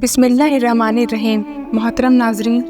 بسم اللہ الرحمن الرحیم۔ محترم ناظرین،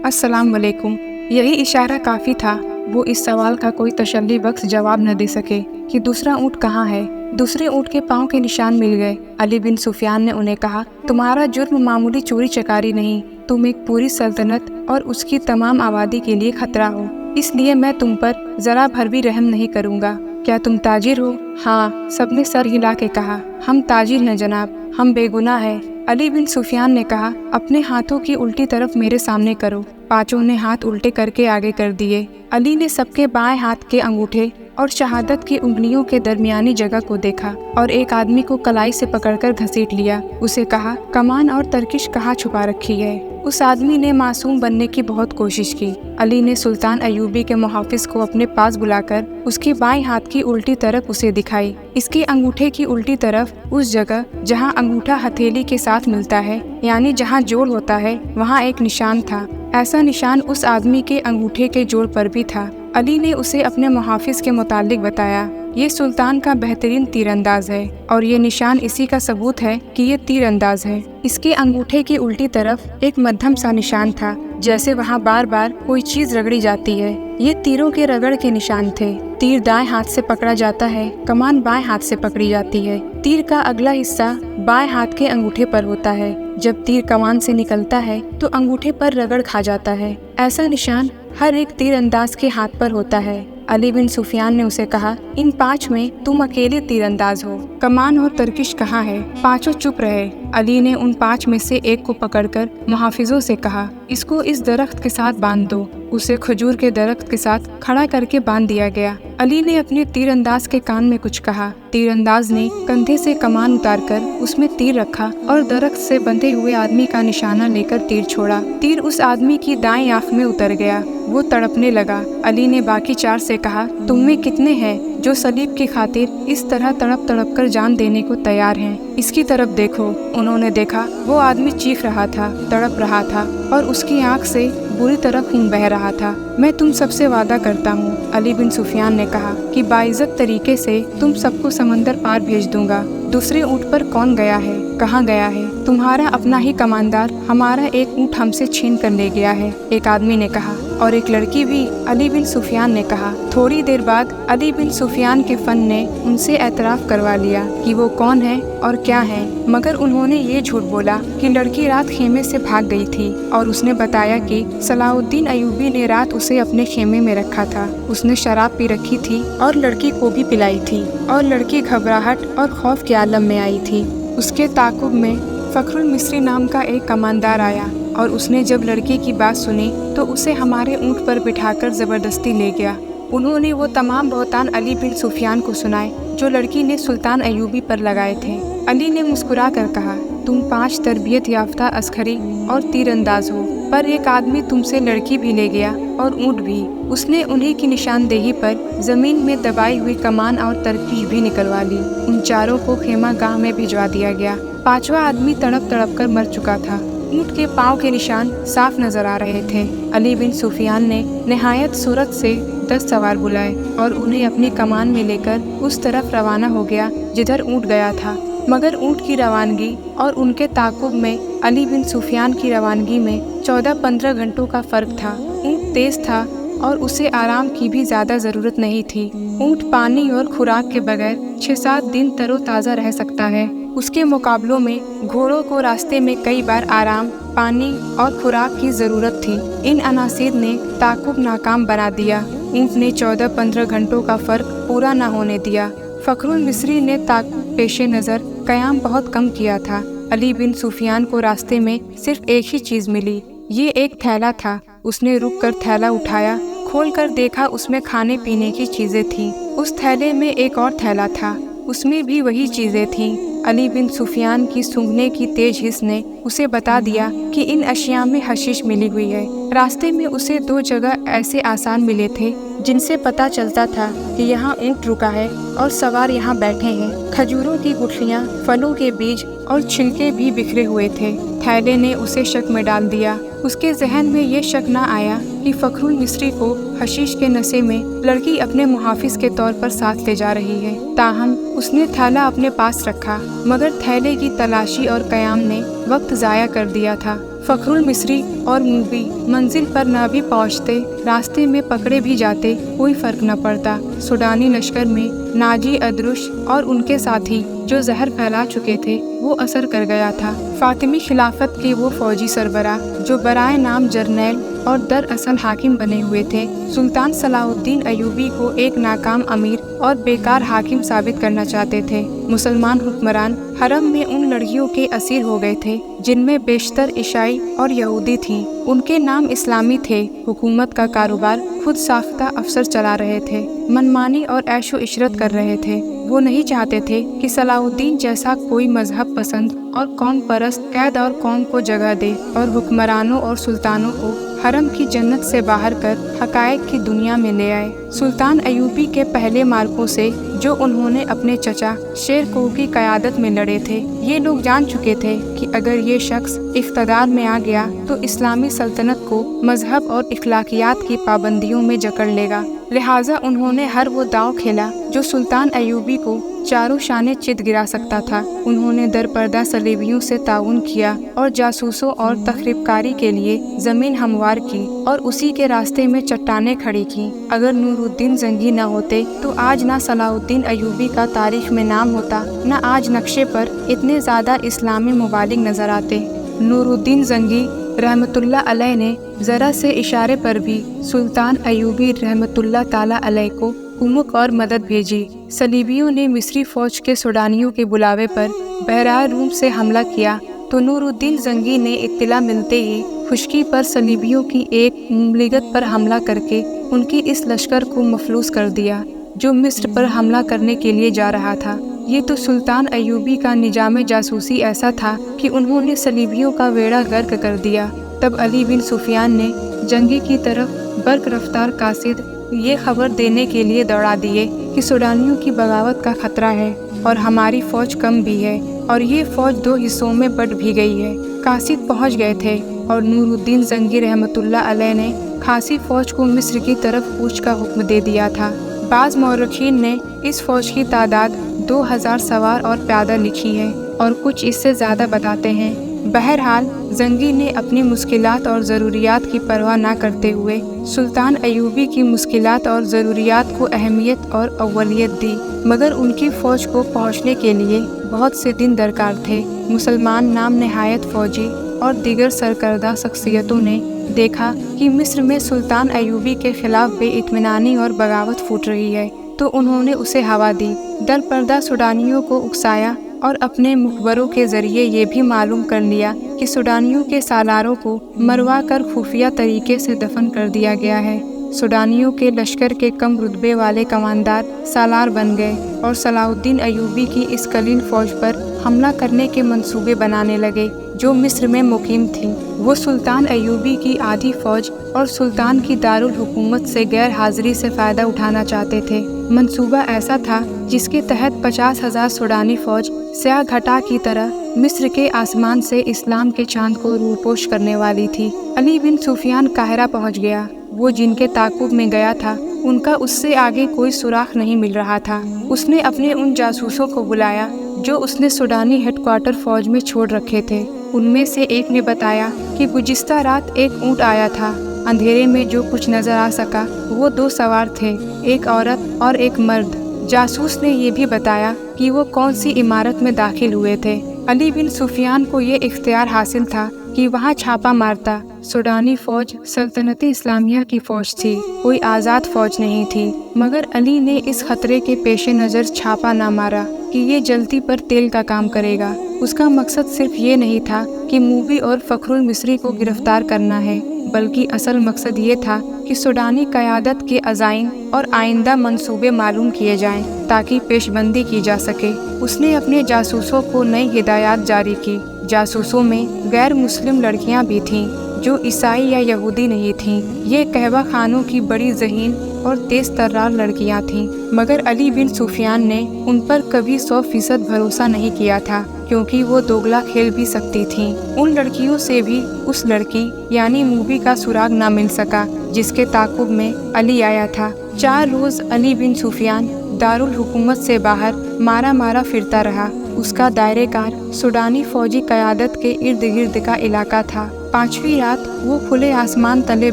السلام علیکم۔ یہی اشارہ کافی تھا، وہ اس سوال کا کوئی تسلی بخش جواب نہ دے سکے کہ دوسرا اونٹ کہاں ہے۔ دوسرے اونٹ کے پاؤں کے نشان مل گئے۔ علی بن سفیان نے انہیں کہا، تمہارا جرم معمولی چوری چکاری نہیں، تم ایک پوری سلطنت اور اس کی تمام آبادی کے لیے خطرہ ہو، اس لیے میں تم پر ذرا بھر بھی رحم نہیں کروں گا۔ کیا تم تاجر ہو؟ ہاں، سب نے سر ہلا کے کہا، ہم تاجر ہیں جناب، ہم بے گناہ ہیں۔ علی بن سفیان نے کہا، اپنے ہاتھوں کی الٹی طرف میرے سامنے کرو۔ پانچوں نے ہاتھ الٹے کر کے آگے کر دیے۔ علی نے سب کے بائیں ہاتھ کے انگوٹھے اور شہادت کی انگلیوں کے درمیانی جگہ کو دیکھا اور ایک آدمی کو کلائی سے پکڑ کر گھسیٹ لیا۔ اسے کہا، کمان اور ترکش کہاں چھپا رکھی ہے؟ اس آدمی نے معصوم بننے کی بہت کوشش کی۔ علی نے سلطان ایوبی کے محافظ کو اپنے پاس بلا کر اس کے بائیں ہاتھ کی الٹی طرف اسے دکھائی۔ اس کے انگوٹھے کی الٹی طرف اس جگہ جہاں انگوٹھا ہتھیلی کے ساتھ ملتا ہے، یعنی جہاں جوڑ ہوتا ہے، وہاں ایک نشان تھا۔ ایسا نشان اس آدمی کے انگوٹھے کے جوڑ پر بھی تھا۔ علی نے اسے اپنے محافظ کے متعلق بتایا، یہ سلطان کا بہترین تیر انداز ہے اور یہ نشان اسی کا ثبوت ہے کہ یہ تیر انداز ہے۔ اس کے انگوٹھے کی الٹی طرف ایک مدھم سا نشان تھا، جیسے وہاں بار بار کوئی چیز رگڑی جاتی ہے۔ یہ تیروں کے رگڑ کے نشان تھے۔ تیر دائیں ہاتھ سے پکڑا جاتا ہے، کمان بائیں ہاتھ سے پکڑی جاتی ہے۔ تیر کا اگلا حصہ بائیں ہاتھ کے انگوٹھے پر ہوتا ہے۔ جب تیر کمان سے نکلتا ہے تو انگوٹھے پر رگڑ کھا جاتا ہے۔ ایسا نشان ہر ایک تیر انداز کے ہاتھ پر ہوتا ہے۔ علی بن سفیان نے اسے کہا، ان پانچ میں تم اکیلے تیر انداز ہو، کمان اور ترکش کہاں ہے؟ پانچوں چپ رہے۔ علی نے ان پانچ میں سے ایک کو پکڑ کر محافظوں سے کہا، اس کو اس درخت کے ساتھ باندھ دو۔ اسے کھجور کے درخت کے ساتھ کھڑا کر کے باندھ دیا گیا۔ علی نے اپنے تیر انداز کے کان میں کچھ کہا۔ تیر انداز نے کندھے سے کمان اتار کر اس میں تیر رکھا اور درخت سے بندھے ہوئے آدمی کا نشانہ لے کر تیر چھوڑا۔ تیر اس آدمی کی دائیں آنکھ میں اتر گیا، وہ تڑپنے لگا۔ علی نے باقی چار سے کہا، تم میں کتنے ہیں جو صلیب کی خاطر اس طرح تڑپ تڑپ کر جان دینے کو تیار ہیں؟ اس کی طرف دیکھو۔ انہوں نے دیکھا، وہ آدمی چیخ رہا تھا، تڑپ رہا تھا اور اس کی آنکھ سے بری طرح خون بہہ رہا تھا۔ میں تم سب سے وعدہ کرتا ہوں، علی بن سفیان نے کہا، کہ باعزت طریقے سے تم سب کو سمندر پار بھیج دوں گا۔ دوسرے اونٹ پر کون گیا ہے؟ کہاں گیا ہے؟ تمہارا اپنا ہی کماندار ہمارا ایک اونٹ ہم سے چھین کر لے گیا ہے، ایک آدمی نے کہا۔ اور ایک لڑکی بھی، علی بن سفیان نے کہا۔ تھوڑی دیر بعد علی بن سفیان کے فن نے ان سے اعتراف کروا لیا کہ وہ کون ہے اور کیا ہے، مگر انہوں نے یہ جھوٹ بولا کہ لڑکی رات خیمے سے بھاگ گئی تھی، اور اس نے بتایا کہ صلاح الدین ایوبی نے رات اسے اپنے خیمے میں رکھا تھا۔ اس نے شراب پی رکھی تھی اور لڑکی کو بھی پلائی تھی، اور لڑکی گھبراہٹ اور خوف کے عالم میں آئی تھی۔ اس کے تعاقب میں فخر المصری نام کا ایک کماندار آیا، اور اس نے جب لڑکی کی بات سنی تو اسے ہمارے اونٹ پر بٹھا کر زبردستی لے گیا۔ انہوں نے وہ تمام بہتان علی بن سفیان کو سنائے جو لڑکی نے سلطان ایوبی پر لگائے تھے۔ علی نے مسکرا کر کہا، تم 5 تربیت یافتہ عسکری اور تیر انداز ہو، پر ایک آدمی تم سے لڑکی بھی لے گیا اور اونٹ بھی۔ اس نے انہی کی نشاندہی پر زمین میں دبائی ہوئی کمان اور ترکیش بھی نکلوا لی۔ ان چاروں کو خیمہ گاہ میں بھجوا دیا گیا۔ 5واں آدمی تڑپ تڑپ کر مر چکا تھا۔ اونٹ کے پاؤں کے نشان صاف نظر آ رہے تھے۔ علی بن سفیان نے نہایت سرعت سے 10 سوار بلائے اور انہیں اپنی کمان میں لے کر اس طرف روانہ ہو گیا جدھر اونٹ گیا تھا۔ مگر اونٹ کی روانگی اور ان کے تعاقب میں علی بن سفیان کی روانگی میں 14-15 گھنٹوں کا فرق تھا۔ اونٹ تیز تھا اور اسے آرام کی بھی زیادہ ضرورت نہیں تھی۔ اونٹ پانی اور خوراک کے بغیر 6-7 دن تر و تازہ رہ سکتا ہے۔ اس کے مقابلوں میں گھوڑوں کو راستے میں کئی بار آرام، پانی اور خوراک کی ضرورت تھی۔ ان عناصر نے تعاقب ناکام بنا دیا۔ اونٹ نے 14-15 گھنٹوں کا فرق پورا نہ ہونے دیا۔ فخر المصری نے تعاقب پیش نظر قیام بہت کم کیا تھا۔ علی بن سفیان کو راستے میں صرف ایک ہی چیز ملی، یہ ایک تھیلا تھا۔ اس نے رک کر تھیلا اٹھایا، کھول کر دیکھا، اس میں کھانے پینے کی چیزیں تھیں۔ اس تھیلے میں ایک اور تھیلا تھا، اس میں بھی وہی چیزیں تھیں۔ علی بن سفیان کی سونگھنے کی تیز حس نے اسے بتا دیا کہ ان اشیاء میں حشیش ملی ہوئی ہے۔ راستے میں اسے 2 جگہ ایسے آسان ملے تھے جن سے پتہ چلتا تھا کہ یہاں اونٹ رکا ہے اور سوار یہاں بیٹھے ہیں۔ کھجوروں کی گٹھلیاں، پھلوں کے بیج اور چھلکے بھی بکھرے ہوئے تھے۔ تھیلے نے اسے شک میں ڈال دیا۔ اس کے ذہن میں یہ شک نہ آیا کہ فخر المصری کو حشیش کے نشے میں لڑکی اپنے محافظ کے طور پر ساتھ لے جا رہی ہے۔ تاہم اس نے تھیلا اپنے پاس رکھا مگر تھیلے کی تلاشی اور قیام نے وقت ضائع کر دیا تھا۔ فخر مصری اور موبی منزل پر نہ بھی پہنچتے، راستے میں پکڑے بھی جاتے، کوئی فرق نہ پڑتا۔ سوڈانی لشکر میں ناجی ادرش اور ان کے ساتھی جو زہر پھیلا چکے تھے وہ اثر کر گیا تھا۔ فاطمی خلافت کے وہ فوجی سربراہ جو برائے نام جرنیل اور دراصل حاکم بنے ہوئے تھے، سلطان صلاح الدین ایوبی کو ایک ناکام امیر اور بیکار حاکم ثابت کرنا چاہتے تھے۔ مسلمان حکمران حرم میں ان لڑکیوں کے اسیر ہو گئے تھے جن میں بیشتر عیسائی اور یہودی تھیں۔ ان کے نام اسلامی تھے، حکومت کا کاروبار خود ساختہ افسر چلا رہے تھے، منمانی اور عیش و عشرت کر رہے تھے۔ وہ نہیں چاہتے تھے کہ صلاح الدین جیسا کوئی مذہب پسند اور قوم پرست قید اور قوم کو جگہ دے اور حکمرانوں اور سلطانوں کو حرم کی جنت سے باہر کر حقائق کی دنیا میں لے آئے۔ سلطان ایوبی کے پہلے مارکوں سے جو انہوں نے اپنے چچا شیر کوہ کی قیادت میں لڑے تھے، یہ لوگ جان چکے تھے کہ اگر یہ شخص اقتدار میں آ گیا تو اسلامی سلطنت کو مذہب اور اخلاقیات کی پابندیوں میں جکڑ لے گا۔ لہٰذا انہوں نے ہر وہ داؤ کھیلا جو سلطان ایوبی کو چاروں شانے چت گرا سکتا تھا۔ انہوں نے در پردہ صلیبیوں سے تعاون کیا اور جاسوسوں اور تخریب کاری کے لیے زمین ہموار کی اور اسی کے راستے میں چٹانیں کھڑی کی۔ اگر نور الدین زنگی نہ ہوتے تو آج نہ صلاح الدین ایوبی کا تاریخ میں نام ہوتا، نہ آج نقشے پر اتنے زیادہ اسلامی ممالک نظر آتے۔ نور الدین زنگی رحمۃ اللہ علیہ نے ذرا سے اشارے پر بھی سلطان ایوبی رحمۃ اللہ تعالیٰ علیہ کو کمک اور مدد بھیجی۔ صلیبیوں نے مصری فوج کے سوڈانیوں کے بلاوے پر بحیرہ روم سے حملہ کیا تو نور الدین زنگی نے اطلاع ملتے ہی خشکی پر صلیبیوں کی ایک مملکت پر حملہ کر کے ان کی اس لشکر کو مفلوس کر دیا جو مصر پر حملہ کرنے کے لیے جا رہا تھا۔ یہ تو سلطان ایوبی کا نظام جاسوسی ایسا تھا کہ انہوں نے صلیبیوں کا بیڑا غرق کر دیا۔ تب علی بن سفیان نے جنگی کی طرف برق رفتار قاصد یہ خبر دینے کے لیے دوڑا دیے کہ سوڈانیوں کی بغاوت کا خطرہ ہے اور ہماری فوج کم بھی ہے اور یہ فوج 2 حصوں میں بٹ بھی گئی ہے۔ قاصد پہنچ گئے تھے اور نور الدین زنگی رحمۃ اللہ علیہ نے خاصی فوج کو مصر کی طرف کوچ کا حکم دے دیا تھا۔ بعض مورخین نے اس فوج کی تعداد 2000 سوار اور پیادہ لکھی ہے اور کچھ اس سے زیادہ بتاتے ہیں۔ بہرحال زنگی نے اپنی مشکلات اور ضروریات کی پرواہ نہ کرتے ہوئے سلطان ایوبی کی مشکلات اور ضروریات کو اہمیت اور اولیت دی، مگر ان کی فوج کو پہنچنے کے لیے بہت سے دن درکار تھے۔ مسلمان نام نہایت فوجی اور دیگر سرکردہ شخصیتوں نے دیکھا کہ مصر میں سلطان ایوبی کے خلاف بے اطمینانی اور بغاوت پھوٹ رہی ہے تو انہوں نے اسے ہوا دی، در پردہ سوڈانیوں کو اکسایا اور اپنے مخبروں کے ذریعے یہ بھی معلوم کر لیا کہ سوڈانیوں کے سالاروں کو مروا کر خفیہ طریقے سے دفن کر دیا گیا ہے۔ سوڈانیوں کے لشکر کے کم رتبے والے کماندار سالار بن گئے اور صلاح الدین ایوبی کی اس قلیل فوج پر حملہ کرنے کے منصوبے بنانے لگے جو مصر میں مقیم تھی۔ وہ سلطان ایوبی کی آدھی فوج اور سلطان کی دارالحکومت سے غیر حاضری سے فائدہ اٹھانا چاہتے تھے۔ منصوبہ ایسا تھا جس کے تحت 50,000 سوڈانی فوج سیاہ گھٹا کی طرح مصر کے آسمان سے اسلام کے چاند کو روپوش کرنے والی تھی۔ علی بن سفیان قاہرہ پہنچ گیا۔ وہ جن کے تعاقب میں گیا تھا ان کا اس سے آگے کوئی سراغ نہیں مل رہا تھا۔ اس نے اپنے ان جاسوسوں کو بلایا جو اس نے سوڈانی ہیڈ کوارٹر فوج میں چھوڑ رکھے تھے۔ ان میں سے ایک نے بتایا کہ گزشتہ رات ایک اونٹ آیا تھا۔ اندھیرے میں جو کچھ نظر آ سکا وہ 2 سوار تھے، ایک عورت اور ایک مرد۔ جاسوس نے یہ بھی بتایا کہ وہ کون سی عمارت میں داخل ہوئے تھے۔ علی بن سفیان کو یہ اختیار حاصل تھا کہ وہاں چھاپا مارتا۔ سوڈانی فوج سلطنت اسلامیہ کی فوج تھی، کوئی آزاد فوج نہیں تھی، مگر علی نے اس خطرے کے پیش نظر چھاپا نہ مارا کہ یہ جلتی پر تیل کا کام کرے گا۔ اس کا مقصد صرف یہ نہیں تھا کہ موبی اور فخر مصری کو گرفتار کرنا ہے، بلکہ اصل مقصد یہ تھا کہ سوڈانی قیادت کے عزائم اور آئندہ منصوبے معلوم کیے جائیں تاکہ پیش بندی کی جا سکے۔ اس نے اپنے جاسوسوں کو نئی ہدایات جاری کی۔ جاسوسوں میں غیر مسلم لڑکیاں بھی تھیں جو عیسائی یا یہودی نہیں تھیں۔ یہ قہوہ خانوں کی بڑی ذہین اور تیز ترار لڑکیاں تھیں، مگر علی بن سفیان نے ان پر کبھی 100% بھروسہ نہیں کیا تھا کیونکہ وہ دوگلا کھیل بھی سکتی تھیں۔ ان لڑکیوں سے بھی اس لڑکی یعنی موبی کا سراغ نہ مل سکا جس کے تعاقب میں علی آیا تھا۔ 4 روز علی بن سفیان دارالحکومت سے باہر مارا پھرتا رہا۔ اس کا دائرے کار سوڈانی فوجی قیادت کے ارد گرد کا علاقہ تھا۔ 5ویں رات وہ کھلے آسمان تلے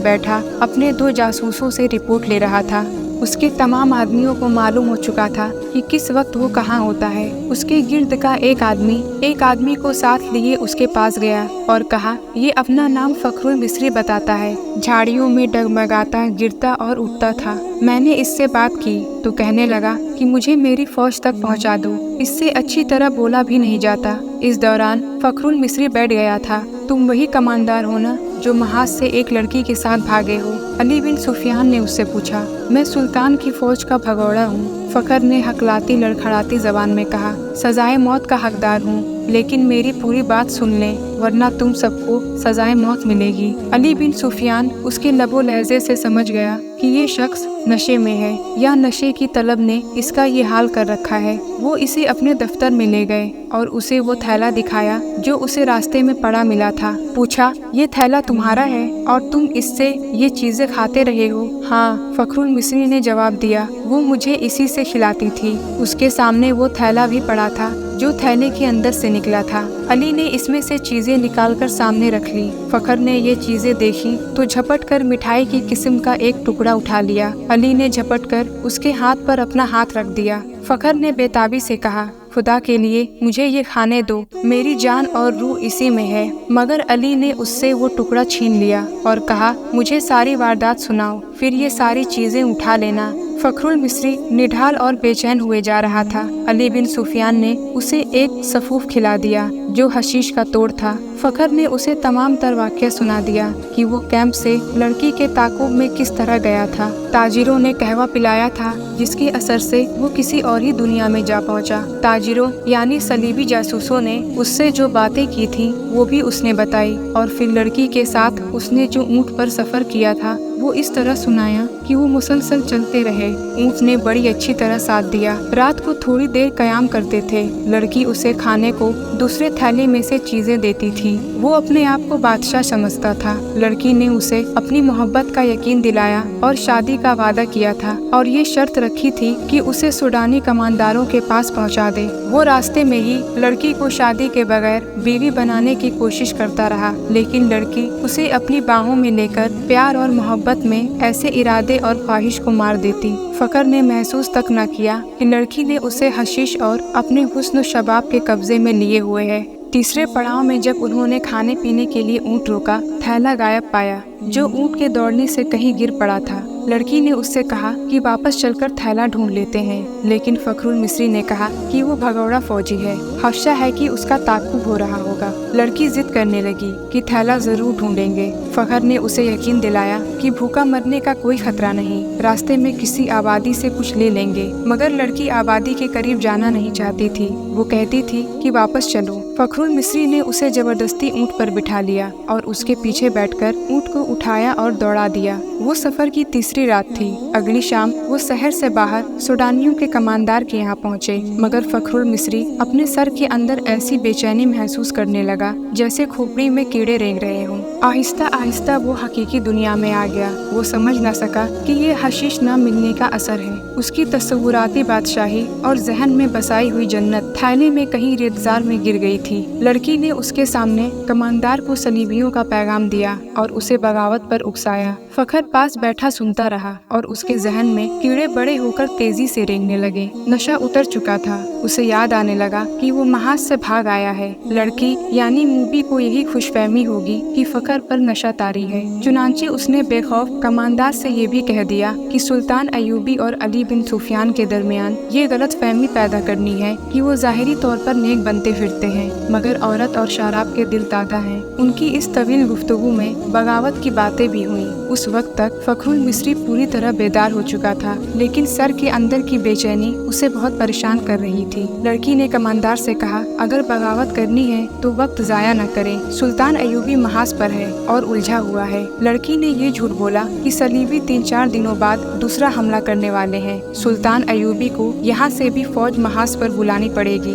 بیٹھا اپنے 2 جاسوسوں سے رپورٹ لے رہا تھا۔ اس کے تمام آدمیوں کو معلوم ہو چکا تھا کہ کس وقت وہ کہاں ہوتا ہے۔ اس کے گرد کا ایک آدمی کو ساتھ لیے اس کے پاس گیا اور کہا، یہ اپنا نام فخرالمصری بتاتا ہے، جھاڑیوں میں ڈگمگاتا، گرتا اور اٹھتا تھا۔ میں نے اس سے بات کی تو کہنے لگا کہ مجھے میری فوج تک پہنچا دو، اس سے اچھی طرح بولا بھی نہیں جاتا۔ اس دوران فخرالمصری بیٹھ گیا تھا۔ تم وہی کماندار ہو نا جو محاذ سے ایک لڑکی کے ساتھ بھاگے ہو؟ علی بن سفیان نے اس سے پوچھا۔ میں سلطان کی فوج کا بھگوڑا ہوں، فخر نے ہکلاتی لڑکھڑاتی زبان میں کہا۔ سزائے موت کا حقدار ہوں، لیکن میری پوری بات سن لیں ورنہ تم سب کو سزائے موت ملے گی۔ علی بن سفیان اس کے لب و لہجے سے سمجھ گیا کہ یہ شخص نشے میں ہے یا نشے کی طلب نے اس کا یہ حال کر رکھا ہے۔ وہ اسے اپنے دفتر میں لے گئے اور اسے وہ تھیلا دکھایا جو اسے راستے میں پڑا ملا تھا۔ پوچھا، یہ تھیلا تمہارا ہے اور تم اس سے یہ چیزیں کھاتے رہے ہو؟ ہاں، فخرالمصری نے جواب دیا، وہ مجھے اسی سے کھلاتی تھی۔ اس کے سامنے وہ تھیلا بھی پڑا تھا جو تھیلے کے اندر سے نکلا تھا۔ علی نے اس میں سے چیزیں نکال کر سامنے رکھ لی۔ فخر نے یہ چیزیں دیکھی تو جھپٹ کر مٹھائی کی قسم کا ایک ٹکڑا اٹھا لیا۔ علی نے جھپٹ کر اس کے ہاتھ پر اپنا ہاتھ رکھ دیا۔ فخر نے بے تابی سے کہا، خدا کے لیے مجھے یہ کھانے دو، میری جان اور روح اسی میں ہے۔ مگر علی نے اس سے وہ ٹکڑا چھین لیا اور کہا، مجھے ساری واردات سناؤ، پھر یہ ساری چیزیں اٹھا لینا۔ فخرالمصری نڈھال اور بے چین ہوئے جا رہا تھا۔ علی بن سفیان نے اسے ایک سفوف کھلا دیا جو حشیش کا توڑ تھا۔ فخر نے اسے تمام تر واقعہ سنا دیا کہ وہ کیمپ سے لڑکی کے تعاقب میں کس طرح گیا تھا۔ تاجروں نے قہوہ پلایا تھا جس کے اثر سے وہ کسی اور ہی دنیا میں جا پہنچا۔ تاجروں یعنی صلیبی جاسوسوں نے اس سے جو باتیں کی تھیں وہ بھی اس نے بتائی، اور پھر لڑکی کے ساتھ اس نے جو اونٹ پر سفر کیا تھا وہ اس طرح سنایا کہ وہ مسلسل چلتے رہے۔ اونٹ نے بڑی اچھی طرح ساتھ دیا۔ رات کو تھوڑی دیر قیام کرتے تھے۔ لڑکی اسے کھانے کو دوسرے تھیلے میں سے چیزیں دیتی تھی۔ وہ اپنے آپ کو بادشاہ سمجھتا تھا۔ لڑکی نے اسے اپنی محبت کا یقین دلایا اور شادی کا وعدہ کیا تھا، اور یہ شرط رکھی تھی کہ اسے سوڈانی کمانداروں کے پاس پہنچا دے۔ وہ راستے میں ہی لڑکی کو شادی کے بغیر بیوی بنانے کی کوشش کرتا رہا، لیکن لڑکی اسے اپنی باہوں میں لے کر پیار اور محبت میں ایسے ارادے اور خواہش کو مار دیتی۔ فخر نے محسوس تک نہ کیا کہ لڑکی نے اسے حشیش اور اپنے حسن و شباب کے قبضے میں لیے ہوئے ہے۔ تیسرے پڑاؤ میں جب انہوں نے کھانے پینے کے لیے اونٹ روکا، تھیلا غائب پایا جو اونٹ کے دوڑنے سے کہیں گر پڑا تھا۔ لڑکی نے اس سے کہا کہ واپس چل کر تھیلا ڈھونڈ لیتے ہیں، لیکن فخرالمصری نے کہا کہ وہ بھگوڑا فوجی ہے، خدشہ ہے کہ اس کا تعاقب ہو رہا ہوگا۔ لڑکی ضد کرنے لگی کہ تھیلا ضرور ڈھونڈیں گے۔ فخر نے اسے یقین دلایا کہ بھوکا مرنے کا کوئی خطرہ نہیں، راستے میں کسی آبادی سے کچھ لے لیں گے۔ مگر لڑکی آبادی کے قریب جانا نہیں چاہتی تھی، وہ کہتی تھی کہ واپس چلو۔ فخرالمصری نے اسے زبردستی اونٹ پر بٹھا لیا اور اس کے پیچھے بیٹھ کر اونٹ کو اٹھایا اور دوڑا دیا۔ وہ سفر کی تیسری رات تھی۔ اگلی شام وہ شہر سے باہر سوڈانیوں کے کماندار کے یہاں پہنچے، مگر فخرالمصری اپنے سر کے اندر ایسی بے چینی محسوس کرنے لگا جیسے کھوپڑی میں کیڑے رینگ رہے ہوں۔ آہستہ آہستہ وہ حقیقی دنیا میں آ گیا۔ وہ سمجھ نہ سکا کہ یہ حشیش نہ ملنے کا اثر ہے۔ اس کی تصوراتی بادشاہی اور ذہن میں بسائی ہوئی جنت تھیلے میں کہیں ریتزار میں گر گئی تھی۔ لڑکی نے اس کے سامنے کماندار کو صلیبیوں کا پیغام دیا اور اسے بغاوت پر اکسایا۔ فخر پاس بیٹھا سنتا رہا اور اس کے ذہن میں کیڑے بڑے ہو کر تیزی سے رینگنے لگے۔ نشہ اتر چکا تھا۔ اسے یاد آنے لگا کہ وہ محاذ سے بھاگ آیا ہے۔ لڑکی یعنی موبی کو یہی خوش فہمی ہوگی کہ فخر پر نشہ طاری ہے۔ چنانچہ اس نے بے خوف کماندار سے یہ بھی کہہ دیا کہ سلطان ایوبی اور علی بن سفیان کے درمیان یہ غلط فہمی پیدا کرنی ہے کہ وہ ظاہری طور پر نیک بنتے پھرتے ہیں، مگر عورت اور شراب کے دل دادا ہیں۔ ان کی اس طویل گفتگو میں بغاوت کی باتیں بھی ہوئیں۔ اس وقت تک فخرالمصری پوری طرح بیدار ہو چکا تھا، لیکن سر کے اندر کی بے چینی اسے بہت پریشان کر رہی تھی۔ لڑکی نے کماندار سے کہا، اگر بغاوت کرنی ہے تو وقت ضائع نہ کریں، سلطان ایوبی محاذ پر ہے اور الجھا ہوا ہے۔ لڑکی نے یہ جھوٹ بولا کہ صلیبی 3-4 دنوں بعد دوسرا حملہ کرنے والے ہیں، سلطان ایوبی کو یہاں سے بھی فوج محاذ پر بلانی پڑے گی۔